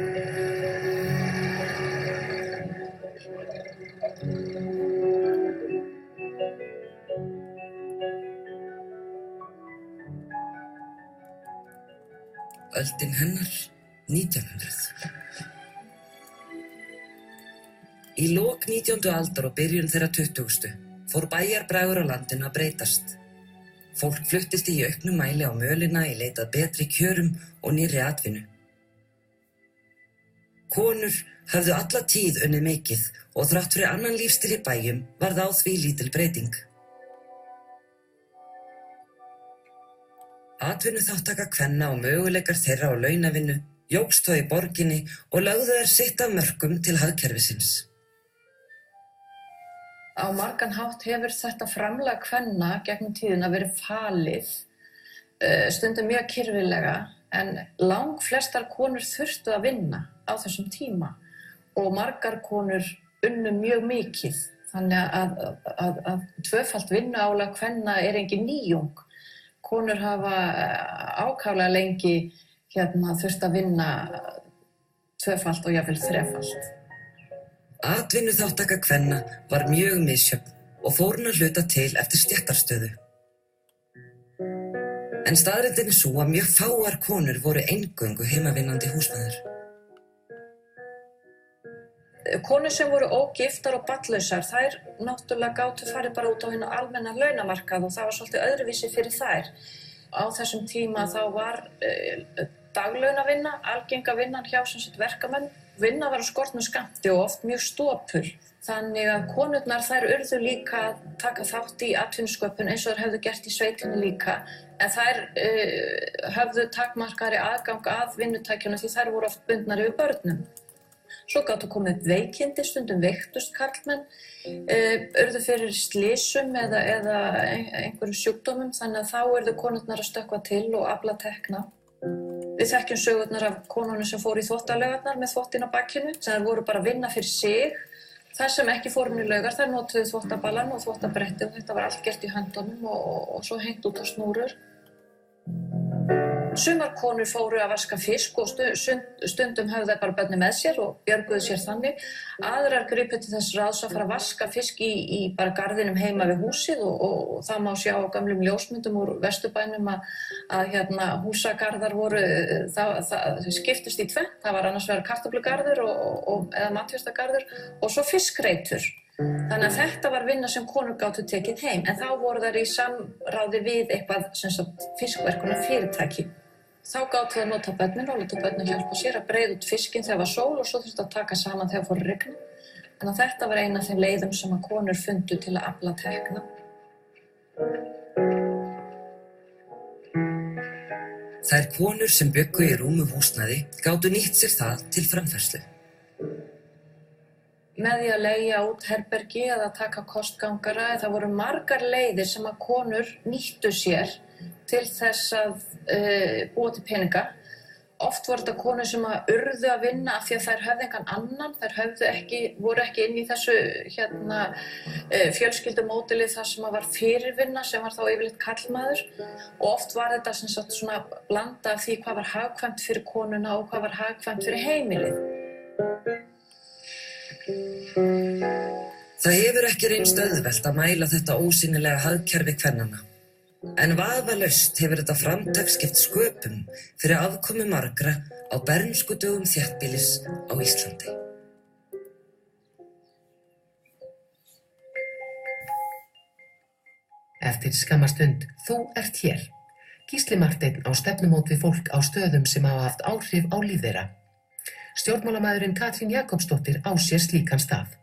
Öldin hennar 1900. Í lok 19. aldar og byrjun þeirra 20. fór bæjarbragur á landinu að breytast. Fólk fluttist í auknum mæli á mölina í leit að betri kjörum og nýrri atvinnu. Konur höfðu alla tíð unnið mikið og þrátt fyrir annan lífstíl í bæjum varð á því lítil breyting. Atvinnuþátttaka kvenna og möguleikar þeirra á launavinnu jókst þó í borginni og lögðu þær sitt af mörkum til hagkerfisins. Á margan hátt hefur þetta framlag kvenna gegnum tíðina verið falið, stundum mjög kyrfilega, en langflestar konur þurftu að vinna á þessum tíma og margar konur unnu mjög mikið, þannig að tvöfalt vinnuálag kvenna er engin nýjung. Konur hafa ákaflega lengi þurft að vinna tvöfalt og jafnvel þrefalt. Atvinnuþátttaka kvenna var mjög misjöfn og fór hún að hluta til eftir stéttarstöðu. En staðreyndin er sú að mjög fáar konur voru eingöngu heimavinnandi húsmæður. Konur sem voru ógiftar og barnlausar, þær náttúrulega gátu farið bara út á hinn almenna launamarkað og það var svolítið öðruvísi fyrir þær. Á þessum tíma þá var daglaunavinna, algenga vinnan hjá verkamenn. Vinna var á skornum skammti og oft mjög stopul. Þannig að konurnar þær urðu líka að taka þátt í atvinnusköpun eins og þær hefðu gert í sveitinni líka. En þær höfðu takmarkaðri aðgang að vinnutækjunum því þær voru oft bundnar yfir börnum. Svo gátu komið veikindi, stundum veiktust karlmenn, urðu fyrir slysum eða einhverjum sjúkdómum, þannig að þá urðu konurnar að stökkva til og afla tekna. Við þekkjum sögurnar af konunum sem fóru í þvottalaugarnar með þvottinn á bakinu, sem þær voru bara að vinna fyrir sig. Þær sem ekki fóru inn í laugar, þær notuðu þvottaballann og þvottabrettið og þetta var allt gert í höndunum og svo hengt út á snúrur. Sumar konur fóru að vaska fisk og stundum höfðu þær bara börnin með sér og björguðu sér þannig. Aðrar gripu til þess ráðs að fara að vaska fisk í bara garðinum heima við húsið og það má sjá á gamlum ljósmyndum úr Vesturbænum að húsagarðar voru, það skiptust í tvennt. Það var annars vegar kartöflugarður eða matjurtagarður og svo fiskreitur. Þannig að þetta var vinna sem konur gátu tekið heim, en þá voru þær í samráði við eitthvað fiskverkunar fyrirtæki. Þá gátu þær nota börnin og láta börnin hjálpa sér að breiða út fiskinn þegar var sól og svo þurfti að taka saman þegar fór að rigna. Þannig að þetta var eina af þeim leiðum sem að konur fundu til að afla tekna. Þær konur sem bjuggu í rúmu húsnæði gátu nýtt sér það til framfærslu. Með því að leigja út herbergi eða taka kostgangara, það voru margar leiðir sem að konur nýttu sér til þess að búa til peninga. Oft voru þetta konur sem að urðu að vinna af því að þær höfðu engan annan, þær voru ekki inn í þessu fjölskyldumódeli þar sem að var fyrirvinna sem var þá yfirleitt karlmaður og oft var þetta svona blanda af því hvað var hagkvæmt fyrir konuna og hvað var hagkvæmt fyrir heimilið. Það hefur ekki reynst auðvelt að mæla þetta ósýnilega hagkerfi kvennanna. En vafalaust hefur þetta framtak skipt sköpum fyrir afkomu margra á bernskudögum þéttbýlis á Íslandi. Eftir skamma stund, þú ert hér. Gísli Marteinn á stefnumót við fólk á stöðum sem hafa haft áhrif á líf þeirra. Stjórnmálamaðurinn Katrín Jakobsdóttir á sér slíkan stað.